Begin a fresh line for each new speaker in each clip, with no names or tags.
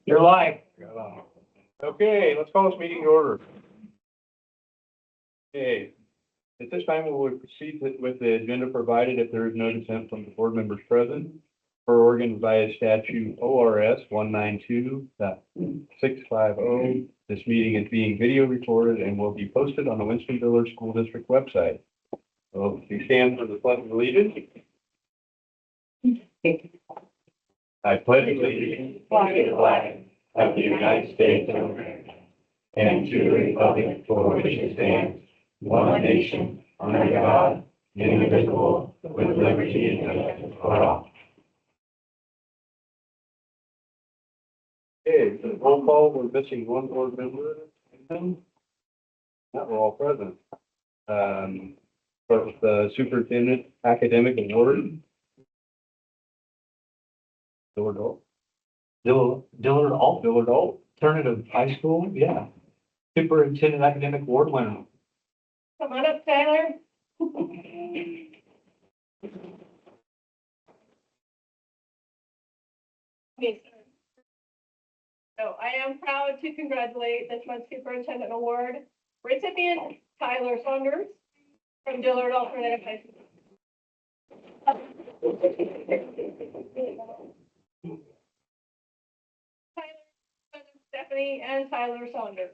You're live. Okay, let's call this meeting to order. Okay, at this time, we will proceed with the agenda provided if there is no dissent from the board members present. Per Oregon via statute ORS 192.650, this meeting is being video recorded and will be posted on the Winston-Dillard School District website. So we stand for the pledge of allegiance. I pledge allegiance to the flag of the United States of America and to the republic for which it stands, one nation, under God, indivisible, with liberty and justice for all. Okay, the roll call, we're missing one board member. Not, we're all present. Start with the superintendent academic award. Dillard Alt.
Dillard Alt,
Dillard Alt.
alternative high school, yeah. Superintendent academic award winner.
Come on up, Tyler. So I am proud to congratulate this month's Superintendent Award recipient, Tyler Saunders from Dillard Alternative High School. Stephanie and Tyler Saunders.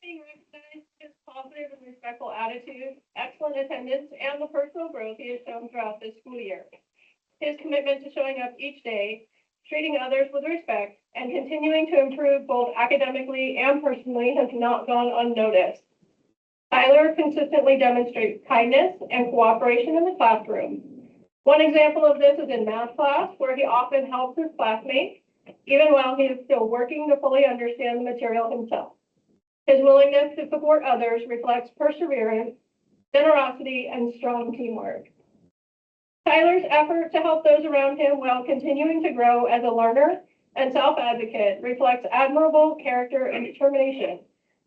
Being recognized for his positive and respectful attitude, excellent attendance, and the personal growth he has shown throughout this school year. His commitment to showing up each day, treating others with respect, and continuing to improve both academically and personally has not gone unnoticed. Tyler consistently demonstrates kindness and cooperation in the classroom. One example of this is in math class, where he often helps his classmates, even while he is still working to fully understand the material himself. His willingness to support others reflects perseverance, generosity, and strong teamwork. Tyler's effort to help those around him while continuing to grow as a learner and self-advocate reflects admirable character and determination.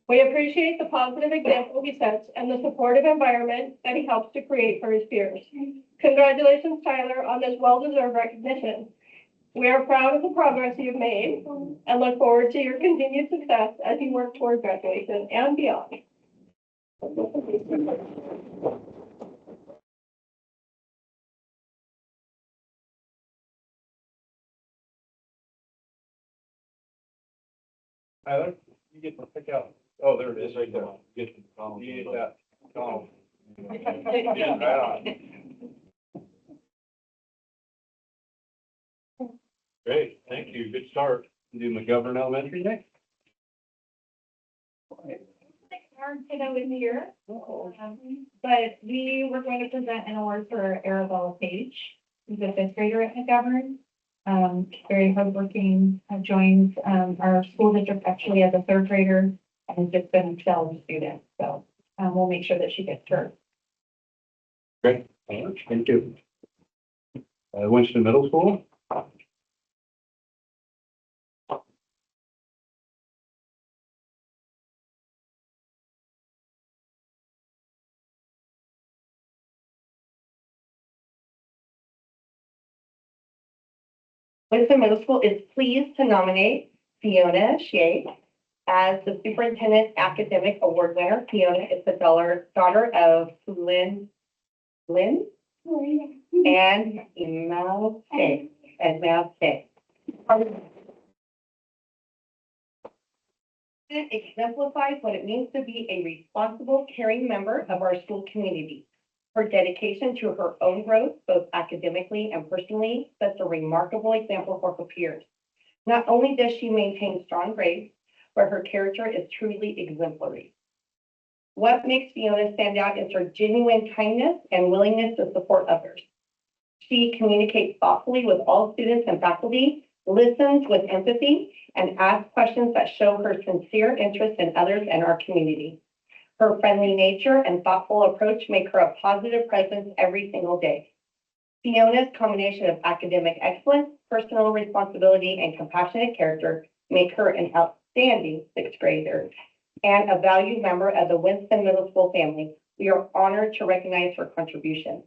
We appreciate the positive example he sets and the supportive environment that he helps to create for his peers. Congratulations, Tyler, on this well-deserved recognition. We are proud of the progress you've made and look forward to your continued success as you work toward graduation and beyond.
Tyler, you get to pick out. Oh, there it is, right there. You get that. Oh. Right on. Great, thank you. Good start. Do McGovern Elementary next.
Our kiddo is here, but we were going to present an award for Arabella Page, who's a fifth grader at McGovern. Very hardworking, joins our school district actually as a third grader and has just been a stellar student. So we'll make sure that she gets her.
Great, thank you. Winston Middle School.
Winston Middle School is pleased to nominate Fiona Shea as the Superintendent Academic Award winner. Fiona is the daughter of Lynn and Imal Shea. It exemplifies what it means to be a responsible, caring member of our school community. Her dedication to her own growth, both academically and personally, sets a remarkable example for her peers. Not only does she maintain strong grades, but her character is truly exemplary. What makes Fiona stand out is her genuine kindness and willingness to support others. She communicates thoughtfully with all students and faculty, listens with empathy, and asks questions that show her sincere interest in others and our community. Her friendly nature and thoughtful approach make her a positive presence every single day. Fiona's combination of academic excellence, personal responsibility, and compassionate character make her an outstanding sixth grader and a valued member of the Winston Middle School family. We are honored to recognize her contributions.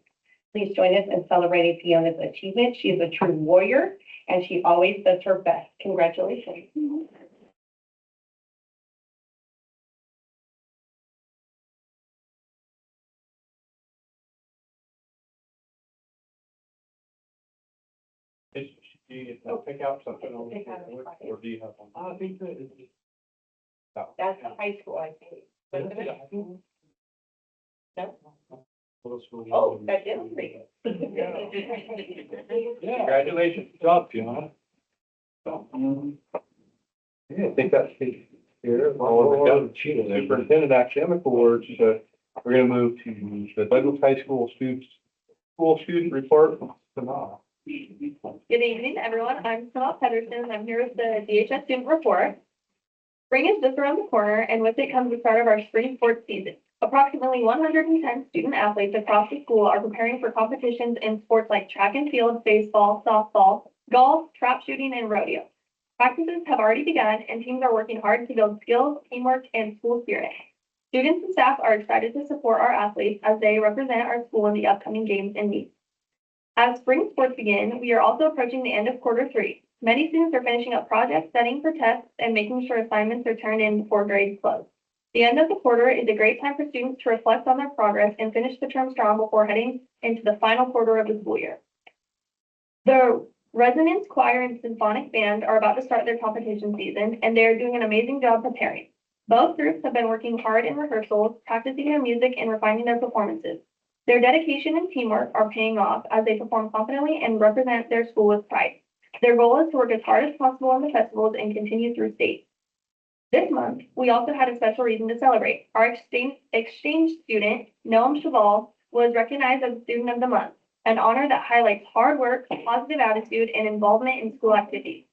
Please join us in celebrating Fiona's achievement. She is a true warrior, and she always does her best. Congratulations.
Should you pick out something over
Pick out
there,
a
or do you have one? Be good.
That's the high school, I think. No? Oh, that is pretty good.
Yeah. Congratulations. Good job, Fiona. Yeah, I think that's it here. Superintendent Academic Awards, we're gonna move to the Douglas High School student report tomorrow.
Good evening, everyone. I'm Sonal Pedersen. I'm here with the DHS student report. Spring is just around the corner, and with it comes the start of our spring sports season. Approximately 110 student athletes across the school are preparing for competitions in sports like track and field, baseball, softball, golf, trap shooting, and rodeo. Practices have already begun, and teams are working hard to build skills, teamwork, and school spirit. Students and staff are excited to support our athletes as they represent our school in the upcoming games and meets. As spring sports begin, we are also approaching the end of quarter 3. Many students are finishing up projects, studying for tests, and making sure assignments are turned in before grades close. The end of the quarter is a great time for students to reflect on their progress and finish the term strong before heading into the final quarter of the school year. The Resonance Choir and Symphonic Band are about to start their competition season, and they are doing an amazing job preparing. Both groups have been working hard in rehearsals, practicing their music, and refining their performances. Their dedication and teamwork are paying off as they perform confidently and represent their school with pride. Their goal is to work as hard as possible on the festivals and continue through state. This month, we also had a special reason to celebrate. Our exchange student, Noam Cheval, was recognized as Student of the Month, an honor that highlights hard work, positive attitude, and involvement in school activities.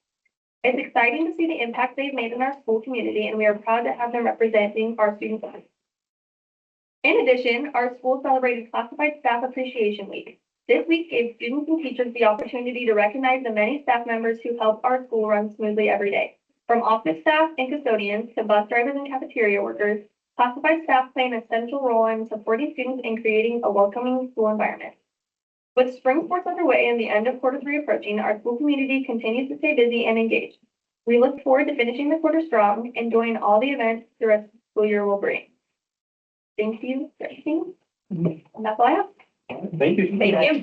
It's exciting to see the impact they've made in our school community, and we are proud to have them representing our students. In addition, our school celebrated Classified Staff Appreciation Week. This week gave students and teachers the opportunity to recognize the many staff members who help our school run smoothly every day. From office staff and custodians to bus drivers and cafeteria workers, classified staff play an essential role in supporting students and creating a welcoming school environment. With spring sports underway and the end of quarter 3 approaching, our school community continues to stay busy and engaged. We look forward to finishing the quarter strong, enjoying all the events the rest of the school year will bring. Thank you for listening. And that's all I have.
Thank you.
Thank you.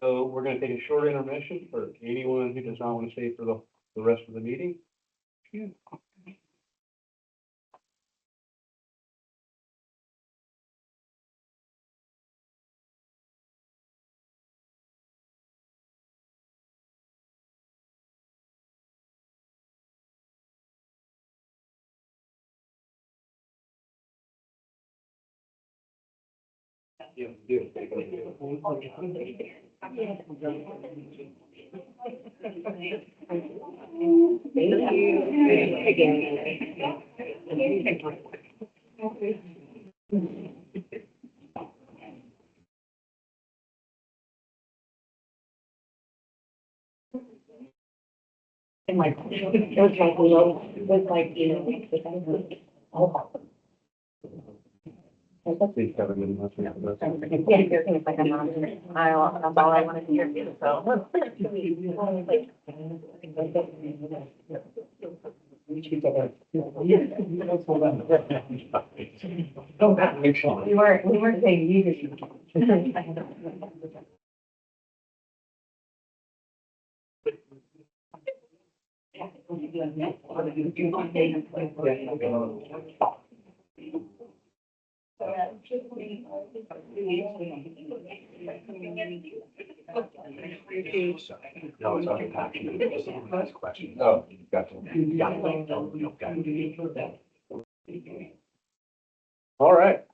So we're gonna take a short intermission for anyone who does not want to stay for the rest of the meeting. Yeah, do
Thank you. And like, it was like, it was like, you know,
Please have a good one.
yeah, it's like a mom. That's all I wanted to hear too, so. We weren't saying you.
No, it's not passionate. Last question.
Oh, gotcha. All right.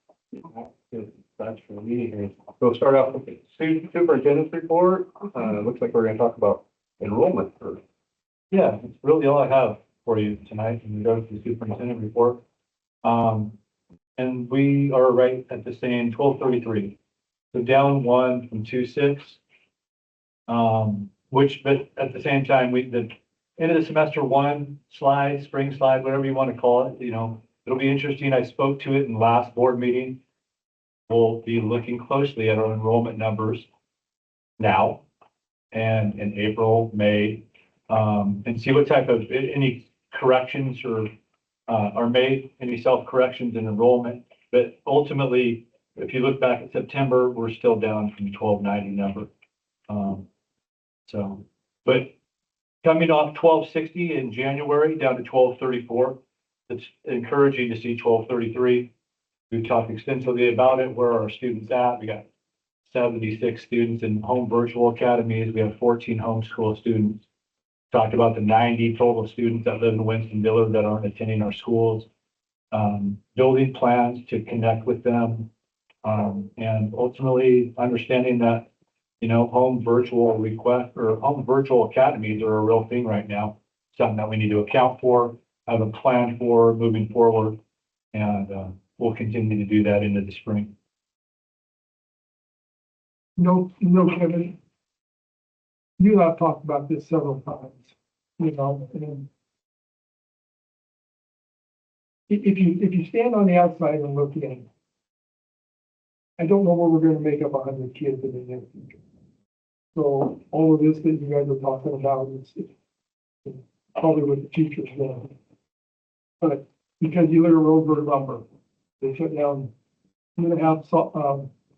Thanks for the meeting here. We'll start off with the superintendent's report. Looks like we're gonna talk about enrollment first. Yeah, that's really all I have for you tonight in regards to the superintendent report. And we are right at the same 1233. So down 1 from 26. Which, but at the same time, the end of the semester 1 slide, spring slide, whatever you want to call it, you know, it'll be interesting. I spoke to it in the last board meeting. We'll be looking closely at our enrollment numbers now and in April, May, and see what type of, any corrections are made, any self-corrections in enrollment. But ultimately, if you look back at September, we're still down from the 1290 number. But coming off 1260 in January down to 1234, it's encouraging to see 1233. We've talked extensively about it. Where are our students at? We got 76 students in home virtual academies. We have 14 homeschool students. Talked about the 90 total students that live in Winston-Dillard that aren't attending our schools. Building plans to connect with them. And ultimately understanding that, home virtual request or home virtual academies are a real thing right now. Something that we need to account for, have a plan for moving forward. And we'll continue to do that into the spring.
Kevin, you and I've talked about this several times, and if you stand on the outside and look in, I don't know where we're gonna make up 100 kids in the near future. So all of this that you guys are talking about is probably what the teachers want. But because you live in Roseburg lumber, they shut down, you're gonna have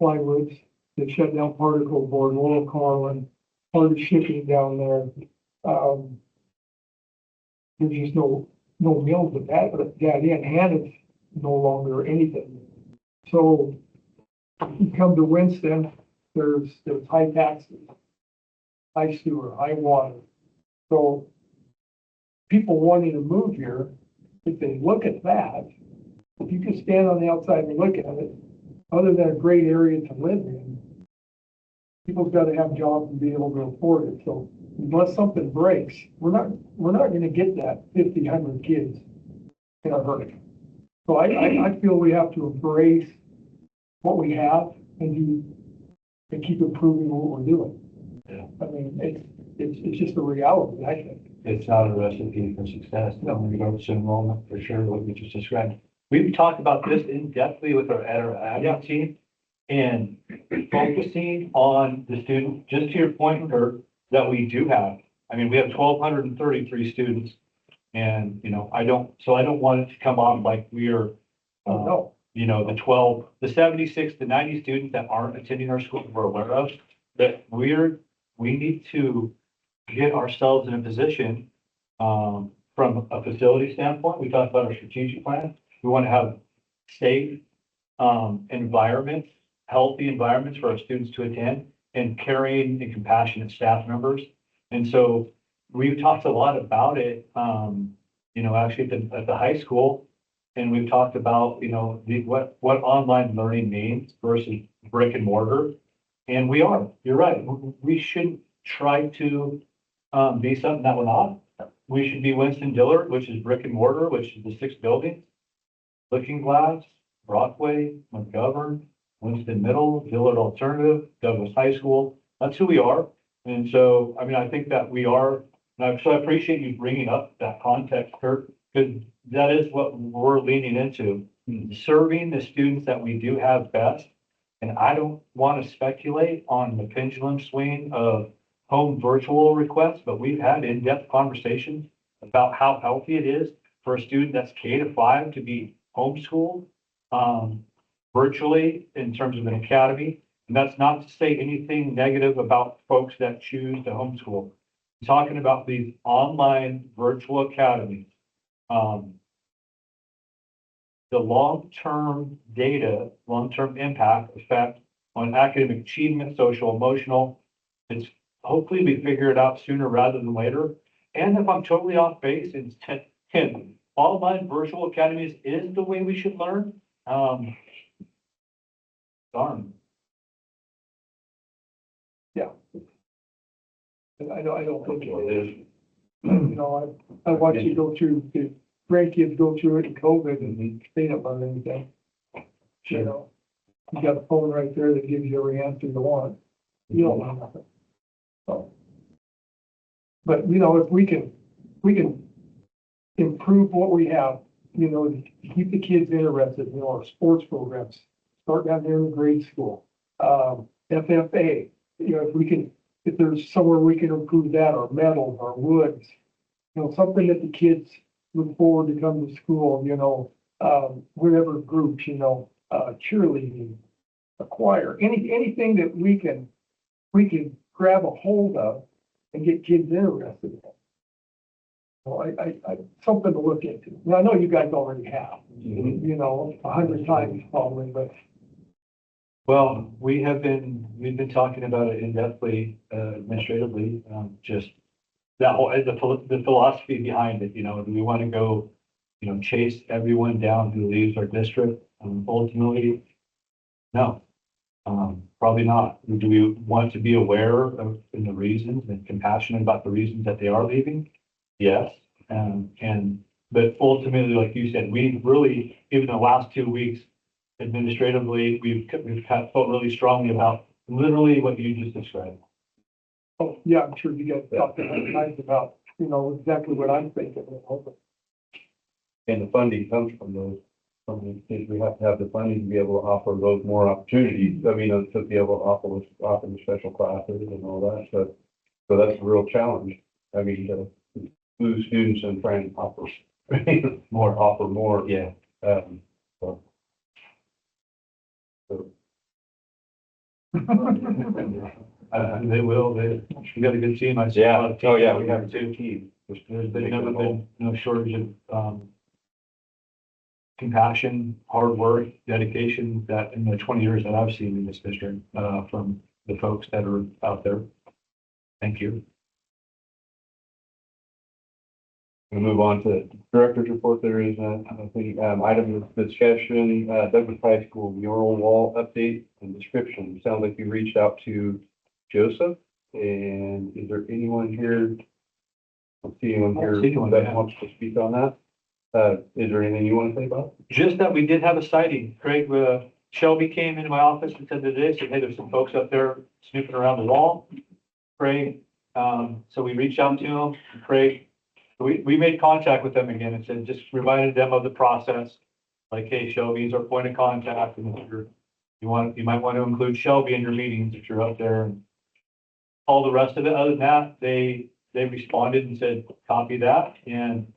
plywoods, they shut down particle board, Laurel Carlin, part of shipping down there. There's just no mills at that end. Hannah's no longer anything. So you come to Winston, there's high taxes, high sewer, high water. So people wanting to move here, if they look at that, if you just stand on the outside and look at it, other than a great area to live in, people's got to have jobs and be able to afford it. So unless something breaks, we're not going to get that 50, 100 kids in a hurry. So I feel we have to embrace what we have and keep improving what we're doing.
Yeah.
I mean, it's just a reality, I think.
It's not a recipe for success. No, when you go to enrollment, for sure, what you just described. We've talked about this in depthly with our admin team and focusing on the students, just to your point, Kurt, that we do have. I mean, we have 1,233 students and, I don't want it to come off like we are,
No.
the 76 to 90 students that aren't attending our school we're aware of, that we need to get ourselves in a position, from a facility standpoint. We talked about our strategic plan. We want to have safe, environments, healthy environments for our students to attend and caring and compassionate staff members. And so we've talked a lot about it, actually at the high school. And we've talked about, what online learning means versus brick and mortar. And you're right. We shouldn't try to be something that we're not. We should be Winston-Dillard, which is brick and mortar, which is the 6 buildings. Looking Glass, Brockway, McGovern, Winston Middle, Dillard Alternative, Douglas High School. That's who we are. And so, I think that we are, so I appreciate you bringing up that context, Kurt, because that is what we're leaning into, serving the students that we do have best. And I don't want to speculate on the pendulum swing of home virtual requests, but we've had in-depth conversations about how healthy it is for a student that's K-5 to be homeschooled virtually in terms of an academy. And that's not to say anything negative about folks that choose to homeschool. I'm talking about these online virtual academies. The long-term data, long-term impact effect on academic achievement, social, emotional, it's hopefully we figure it out sooner rather than later. And if I'm totally off base, it's 10 online virtual academies is the way we should learn. Darn.
Yeah. I don't think it is. I watched you go through, the grandkids go through it in COVID and they don't learn anything. You got a phone right there that gives you every answer you want. You don't learn nothing. So, but if we can improve what we have to keep the kids interested, our sports programs, start down there in grade school. FFA, if there's somewhere we can improve that, our metals, our woods, something that the kids look forward to come to school, whatever groups, cheerleading, a choir, anything that we can grab a hold of and get kids interested in. So something to look into. Now, I know you guys already have, 100 times probably, but.
Well, we've been talking about it in-depthly, administratively, just that whole, the philosophy behind it, do we want to go, chase everyone down who leaves our district? Ultimately, no, probably not. Do we want to be aware of the reasons and compassionate about the reasons that they are leaving? Yes. But ultimately, like you said, we really, even the last 2 weeks, administratively, we've kind of felt really strongly about literally what you just described.
Oh, yeah, I'm sure you guys talked to other times about, exactly what I'm thinking.
And the funding comes from those, we have to have the funding to be able to offer those more opportunities. To be able to offer the special classes and all that. So that's a real challenge. To lose students and try and offer more. Yeah. They will. We got a good team. Yeah. Oh, yeah. We have a good team. There's never been no shortage of compassion, hard work, dedication that in the 20 years that I've seen in this district from the folks that are out there. Thank you. We'll move on to director's report. There is item of discussion, Douglas High School mural wall update and description. Sounds like you reached out to Joseph. And is there anyone here? I don't see anyone here that wants to speak on that. Is there anything you want to say about it? Just that we did have a sighting. Craig, Shelby came into my office and said today, hey, there's some folks up there snooping around the wall. Craig, so we reached out to him. Craig, we made contact with them again and said, just reminded them of the process. Like, hey, Shelby's our point of contact, and if you might want to include Shelby in your meetings if you're up there, and all the rest of it. Other than that, they responded and said, copy that. And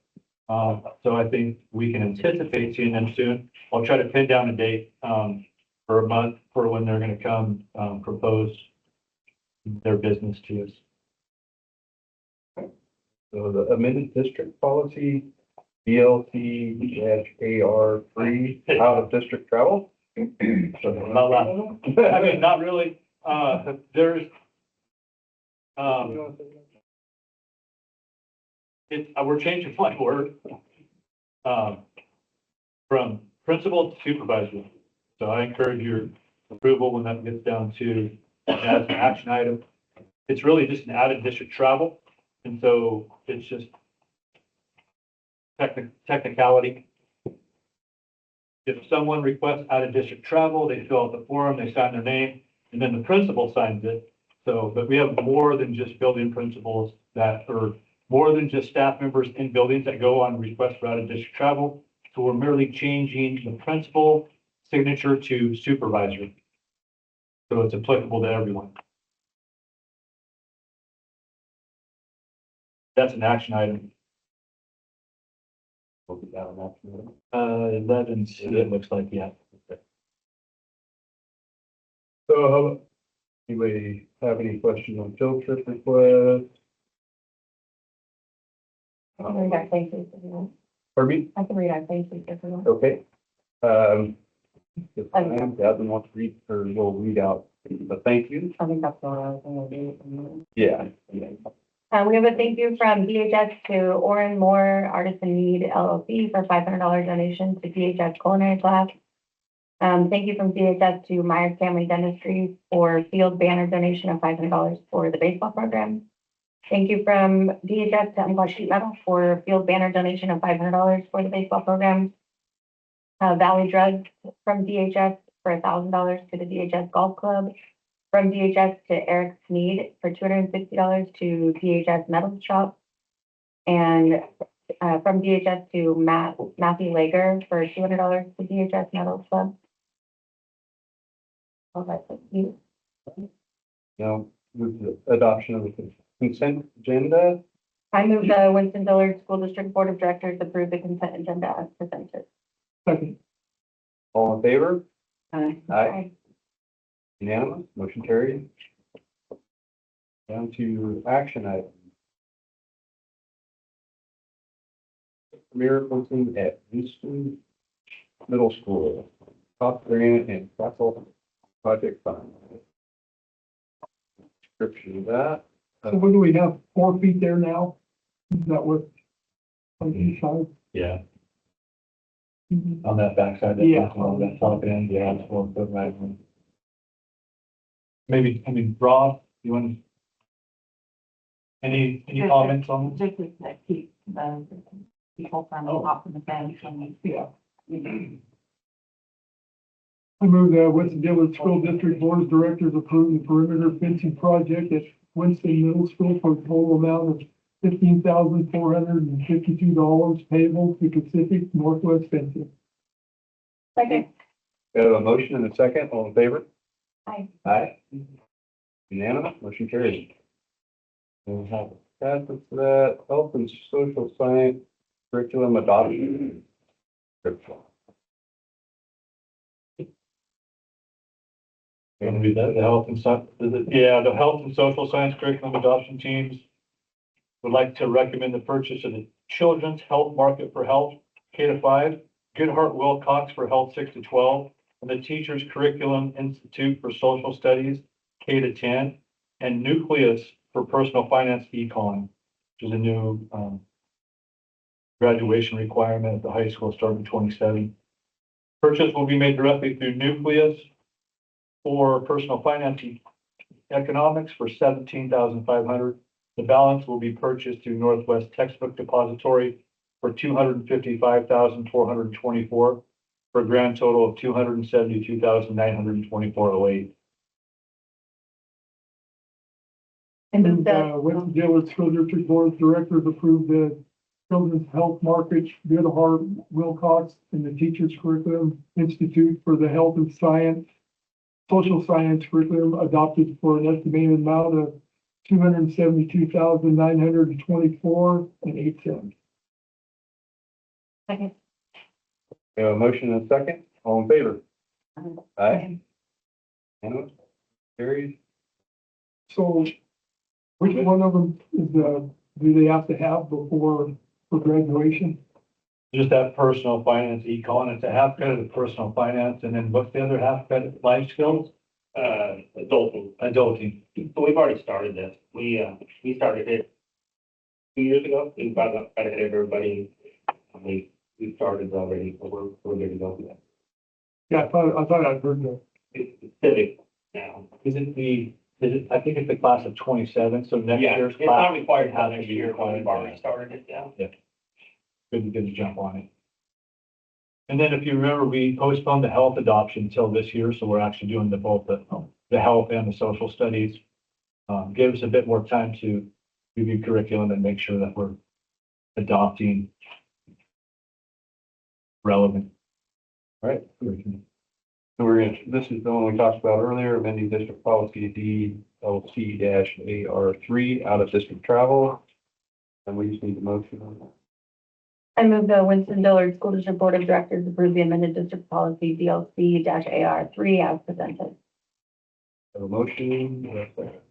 so I think we can anticipate seeing them soon. I'll try to pin down a date for a month for when they're going to come propose their business to us. So the amended district policy, BLT-AR3, out of district travel. Not loud. I mean, not really. There's, we're changing my word from principal to supervisor. So I encourage your approval when that gets down to as an action item. It's really just an added district travel. And so it's just technicality. If someone requests out of district travel, they fill out the form, they sign their name, and then the principal signs it. So, but we have more than just building principals that are more than just staff members in buildings that go on request for out of district travel. So we're merely changing the principal signature to supervisor. So it's applicable to everyone. That's an action item. 11, it looks like, yeah. Okay. So, anybody have any questions on field trip request?
I can read our faces if you want.
Pardon me?
I can read our faces if you want.
Okay. If Gavin wants to read, or we'll read out the thank you.
I think that's what I was going to do.
Yeah.
We have a thank you from DHS to Orrin Moore, Artist in Need LLC for $500 donation to DHS culinary class. Thank you from DHS to Myers Family Dentistry for field banner donation of $500 for the baseball program. Thank you from DHS to Umpqua Sheet Metal for field banner donation of $500 for the baseball program. Valley Drugs from DHS for $1,000 to the DHS Golf Club. From DHS to Eric Sneed for $260 to DHS Metal Shop. And
from DHS to Matthew Lager for $200 to DHS Metals Club. Oh, that's you.
Now, with the adoption of the consent agenda,
I move the Winston-Dillard School District Board of Directors approve the consent agenda as presented.
Second.
all in favor?
Aye.
Aye. Unanimous, motion carried. Down to action items. Miracle Team at Winston Middle School, top grant and capital project fund. Description of that.
So what do we have, 4 feet there now? Is that what? On each side?
Yeah,
Mhm.
on that backside.
Yeah.
On that top end, yeah, it's 4 foot right one. Maybe, I mean, Rob, you want to? Any comments on this?
Just as that keep the people from off the fence and.
Yeah. I move that Winston-Dillard School District Board of Directors approve the perimeter fencing project at Winston Middle School for a total amount of $15,452 payable to Pacific Northwest Fencing.
Second.
We have a motion and a second, all in favor?
Aye.
Aye. Unanimous, motion carries. We have passed for that, health and social science curriculum adoption.
Gonna be the health and the health and social science curriculum adoption teams would like to recommend the purchase of the Children's Health Market for Health, K to 5, Goodhart Wilcox for Health 6 to 12, and the Teachers Curriculum Institute for Social Studies, K to 10, and Nucleus for Personal Finance Econ, which is a new graduation requirement at the high school starting 27. Purchase will be made directly through Nucleus for Personal Finance Economics for $17,500. The balance will be purchased through Northwest Textbook Depository for $255,424 for a grand total of $272,924.08.
I move the,
Winston-Dillard School District Board of Directors approve the Children's Health Market, Goodhart Wilcox, and the Teachers Curriculum Institute for the Health and Science, Social Science curriculum adopted for an estimated amount of $272,924.08.
second.
We have a motion and a second, all in favor? Aye. Unanimous, carries.
So which one of them is do they have to have for graduation?
Just that personal finance econ, it's a half credit of personal finance, and then what's the other half credit, life skills? Adulting.
So we've already started this. We started it 2 years ago. We got ahead of everybody. We started already, so we're good to go for that.
Yeah, I thought I'd heard that.
It's civic now.
I think it's the class of 27, so next
Yeah,
year's
it's not
class.
required
has
till
to
next
be
year, but we've
required.
already started it, yeah.
Good to jump on it. And then if you remember, we postponed the health adoption until this year, so we're actually doing both the health and the social studies. Give us a bit more time to review curriculum and make sure that we're adopting relevant.
All right. So this is the one we talked about earlier, amending district policy DLC-AR3 out of district travel. And we just need a motion on that.
I move the Winston-Dillard School District Board of Directors approve the amended district policy DLC-AR3 as presented.
Have a motion, and a second.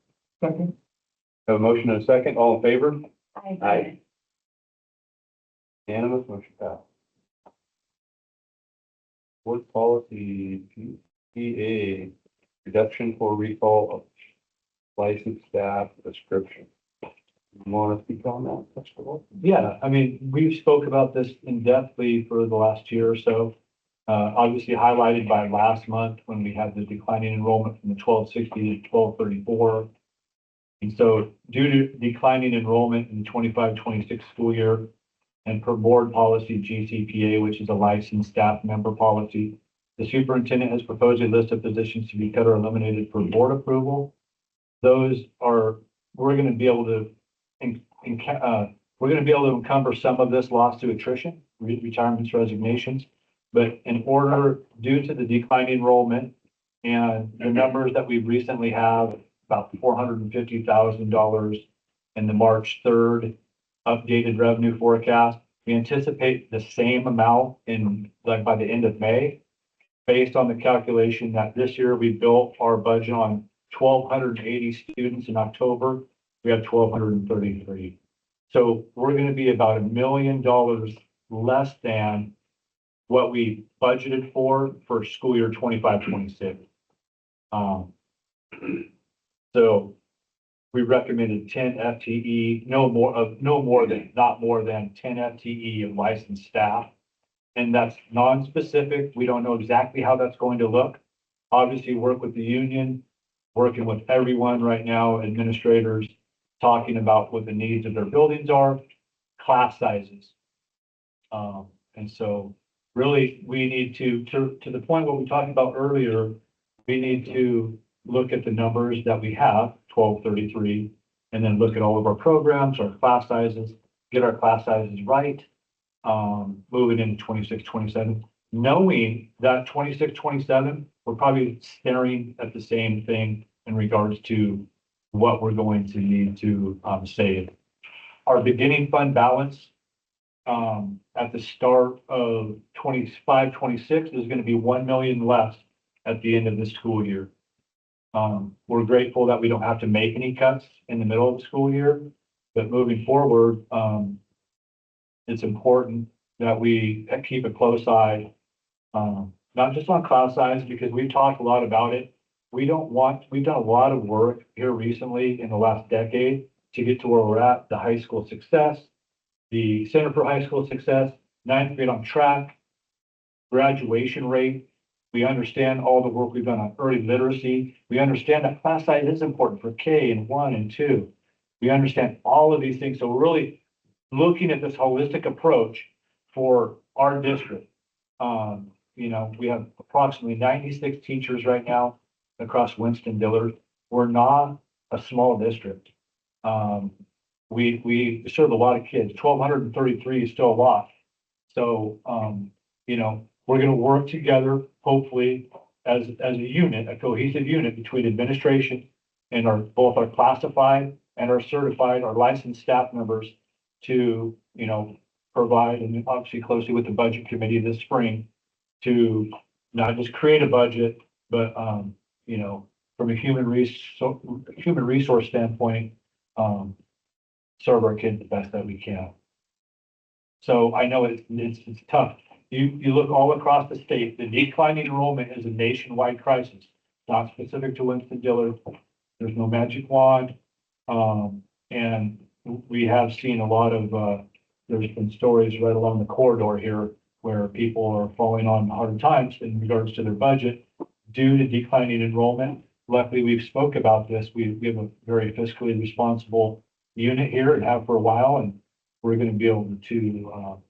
Second.
Have a motion and a second, all in favor?
Aye.
Unanimous, motion passed. Board policy PA, reduction for recall of licensed staff description. You want to speak on that, first of all?
Yeah, I mean, we've spoke about this in depthly for the last year or so. Obviously highlighted by last month when we had the declining enrollment from the 1260 to 1234. And so due to declining enrollment in the 25-26 school year and per board policy GCPA, which is a licensed staff member policy, the superintendent has proposed a list of positions to be cut or eliminated for board approval. We're going to be able to we're gonna be able to encumber some of this loss to attrition, retirements, resignations. But in order, due to the decline enrollment and the numbers that we recently have, about $450,000 in the March 3rd updated revenue forecast, we anticipate the same amount in, like, by the end of May, based on the calculation that this year we built our budget on 1,280 students in October. We have 1,233. So we're going to be about $1 million less than what we budgeted for school year 25-26. So we recommended 10 FTE, not more than 10 FTE of licensed staff. And that's non-specific. We don't know exactly how that's going to look. Obviously, work with the union, working with everyone right now, administrators, talking about what the needs of their buildings are, class sizes. And so really, we need to the point what we talked about earlier, we need to look at the numbers that we have, 1233, and then look at all of our programs, our class sizes, get our class sizes right, moving into 26-27, knowing that 26-27, we're probably staring at the same thing in regards to what we're going to need to save. Our beginning fund balance at the start of 25-26 is going to be 1 million less at the end of the school year. We're grateful that we don't have to make any cuts in the middle of the school year, but moving forward, it's important that we keep a close eye, not just on class size, because we've talked a lot about it. We've done a lot of work here recently in the last decade to get to where we're at, the high school success, the Center for High School Success, 9th grade on track, graduation rate. We understand all the work we've done on early literacy. We understand that class size is important for K and 1 and 2. We understand all of these things. So we're really looking at this holistic approach for our district. We have approximately 96 teachers right now across Winston-Dillard. We're not a small district. We serve a lot of kids. 1,233 is still a lot. So, we're going to work together, hopefully, as a unit, a cohesive unit between administration and both our classified and our certified, our licensed staff members to, provide, and obviously closely with the budget committee this spring, to not just create a budget, but, from a human resource standpoint, serve our kids the best that we can. So I know it's tough. You look all across the state, the declining enrollment is a nationwide crisis, not specific to Winston-Dillard. There's no magic wand. And we have seen a lot of, there's been stories right along the corridor here where people are falling on hard times in regards to their budget due to declining enrollment. Luckily, we've spoke about this. We have a very fiscally responsible unit here and have for a while, and we're going to be able to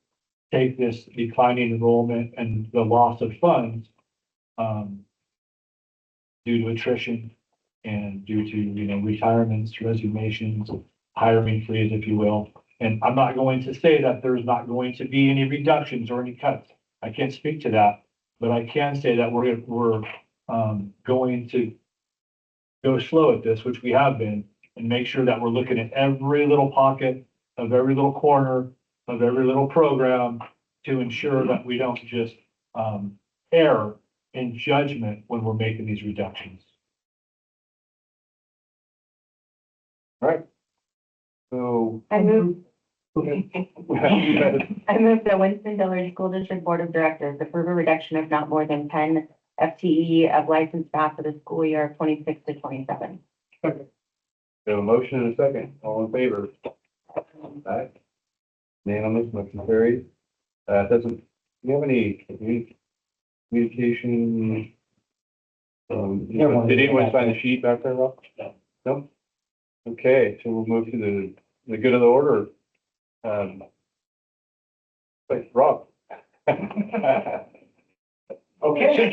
take this declining enrollment and the loss of funds due to attrition and due to, retirements, resignations, hiring freeze, if you will. And I'm not going to say that there's not going to be any reductions or any cuts. I can't speak to that, but I can say that we're going to go slow at this, which we have been, and make sure that we're looking at every little pocket of every little corner of every little program to ensure that we don't just err in judgment when we're making these reductions.
All right. So.
I move
Okay.
I move the Winston-Dillard School District Board of Directors approve a reduction of not more than 10 FTE of licensed staff for the school year of 26-27.
We have a motion and a second. All in favor? Aye. Unanimous, motion carries. Do you have any communication? Did anyone sign the sheet back there, Rob? No. Okay, so we'll move to the good of the order. Wait, Rob.
Okay.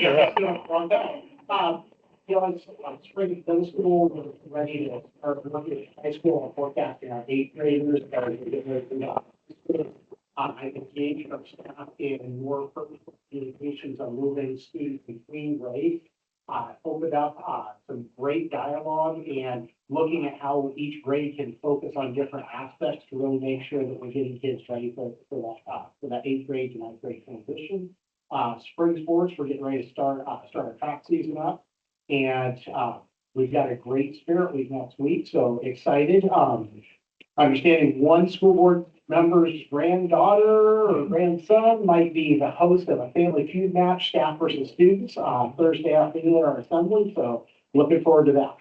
spring middle school, we're ready to start looking at high school and forecasting our eighth graders. I engaged our staff in more purposeful communications on moving students between grades. Opened up some great dialogue and looking at how each grade can focus on different aspects to really make sure that we're getting kids ready for that eighth grade to ninth grade transition. Spring sports, we're getting ready to start our track season up. And we've got a great spirit week next week, so excited. Understanding one school board member's granddaughter or grandson might be the host of a family feud match, staff versus students, Thursday afternoon at our assembly, so looking forward to that.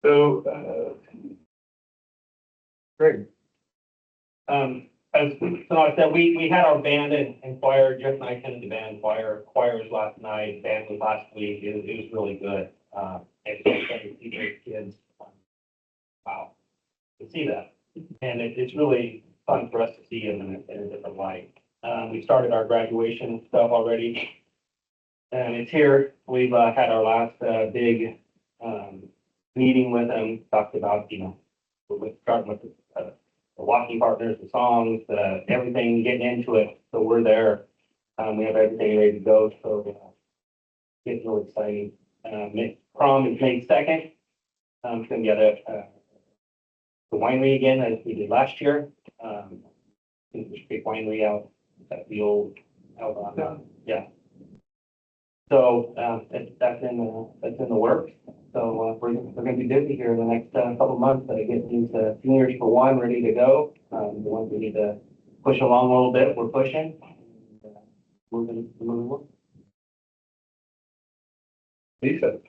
So, great.
As so I said, we had our band and choir, Jeff and I attended the band and choirs last night, band was last week, it was really good. It's exciting to see those kids. Wow, to see that. And it's really fun for us to see them in a different light. We started our graduation stuff already. And it's here, we've had our last big meeting with them, talked about, we're starting with the walking partners, the songs, everything, getting into it. So we're there. We have everything ready to go. So it's really exciting. Prom is May 2nd. It's going to be at the winery again, as we did last year. The big winery out at the old, out on, yeah. So that's in the works. So we're going to be busy here in the next couple of months. Get these seniors for one ready to go. The ones we need to push along a little bit, we're pushing. Moving along.
Lisa.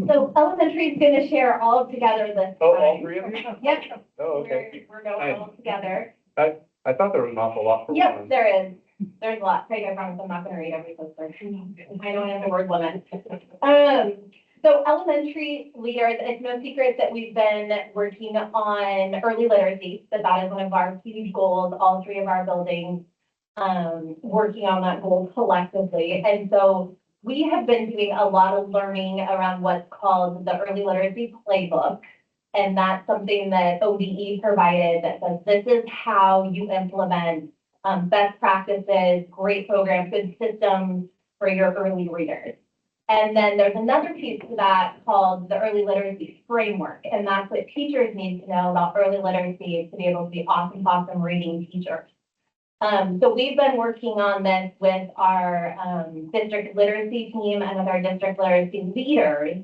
So elementary is going to share all together this
Oh, all
time.
three of you?
Yep,
Oh, okay.
we're going all together.
I thought there was an awful lot for
Yep,
one.
there is. There's a lot. Craig, I promise I'm not going to read every poster. I don't have the word limit. So elementary leaders, it's no secret that we've been working on early literacy, that is one of our key goals, all three of our buildings, working on that goal collectively. And so we have been doing a lot of learning around what's called the early literacy playbook. And that's something that ODE provided that says this is how you implement best practices, great programs, good systems for your early readers. And then there's another piece to that called the early literacy framework. And that's what teachers need to know about early literacy to be able to be awesome reading teachers. So we've been working on this with our district literacy team and with our district literacy leaders.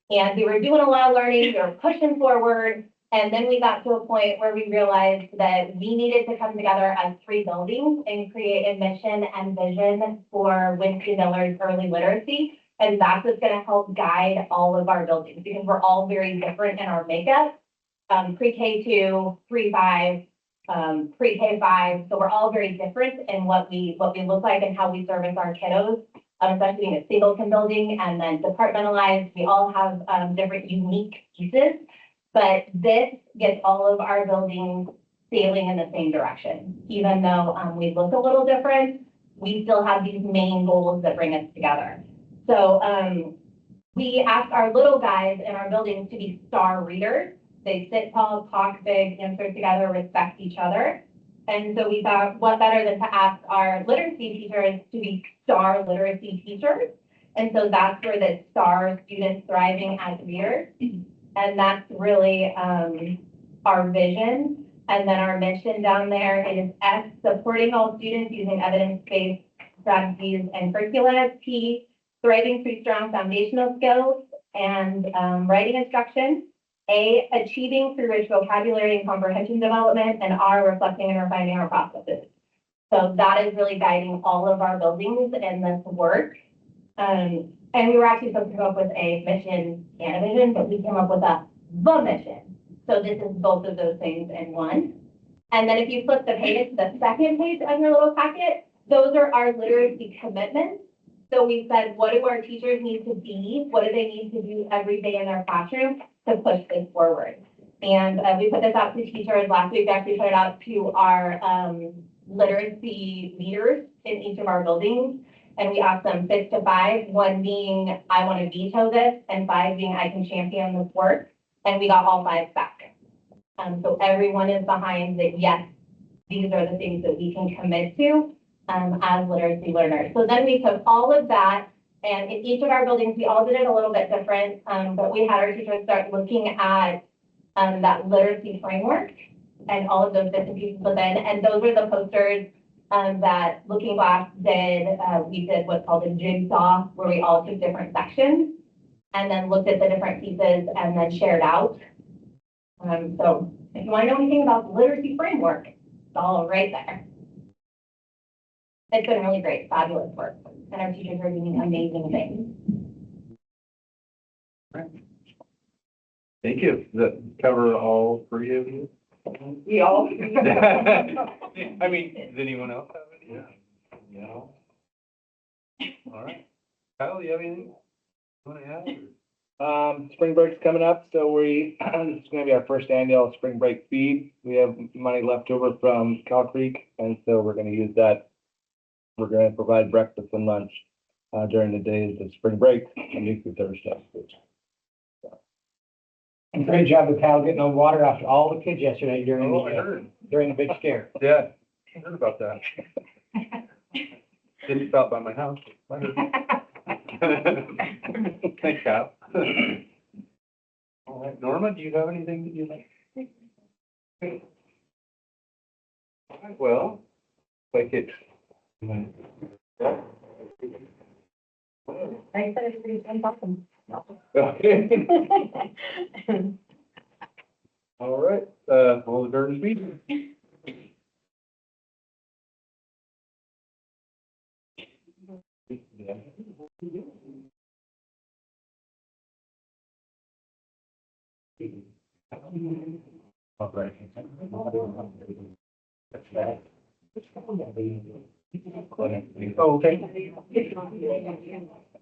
And we were doing a lot of learning, we were pushing forward. And then we got to a point where we realized that we needed to come together as three buildings and create a mission and vision for Winston-Dillard's early literacy. And that's what's going to help guide all of our buildings because we're all very different in our makeup. Pre-K2, pre-5, pre-K5. So we're all very different in what we look like and how we service our kiddos, especially being a singleton building and then departmentalized. We all have different unique pieces. But this gets all of our buildings sailing in the same direction. Even though we look a little different, we still have these main goals that bring us together. So we ask our little guys in our buildings to be star readers. They sit tall, talk big, answer together, respect each other. And so we thought, what better than to ask our literacy teachers to be star literacy teachers. And so that's where the star students thriving as readers. And that's really our vision. And then our mission down there is S, supporting all students using evidence-based strategies and curricula. T, thriving through strong foundational skills and writing instruction. A, achieving through rich vocabulary and comprehension development. And R, reflecting and refining our processes. So that is really guiding all of our buildings in this work. And we were actually supposed to come up with a mission and a vision, but we came up with the mission. So this is both of those things in one. And then if you flip the page to the second page of your little packet, those are our literacy commitments. So we said, what do our teachers need to be? What do they need to do every day in their classroom to push this forward?
And we put this out to teachers. Last week, we actually put it out to our literacy leaders in each of our buildings. And we asked them 6 to 5, 1 being, I want to veto this, and 5 being, I can champion this work. And we got all 5 back. So everyone is behind that, yes, these are the things that we can commit to as literacy learners. So then we took all of that, and in each of our buildings, we all did it a little bit different, but we had our teachers start looking at that literacy framework and all of those bits and pieces within. And those were the posters that Looking Glass did. We did what's called a jigsaw, where we all took different sections and then looked at the different pieces and then shared out. So if you want to know anything about the literacy framework, it's all right there. It's been really great, fabulous work, and our teachers are doing amazing things.
Thank you. Does that cover all 3 of you?
We all.
I mean, does anyone else have any? Yeah. No? All right. Kyle, you have anything you want to add?
Spring break's coming up, so it's gonna be our first annual spring break feed. We have money left over from Cow Creek, and so we're gonna use that. We're gonna provide breakfast and lunch, during the days of spring break, Monday through Thursday.
And great job with Cal getting on water after all the kids yesterday during
Oh, I heard.
during the big scare.
Yeah, I heard about that. Didn't stop by my house. I heard. Thanks, Kyle. All right, Norma, do you have anything that you'd like? All right, well, like it.
I said it's awesome.
Okay. All right, well, the Gardens meeting. Yeah. All right. Oh, okay.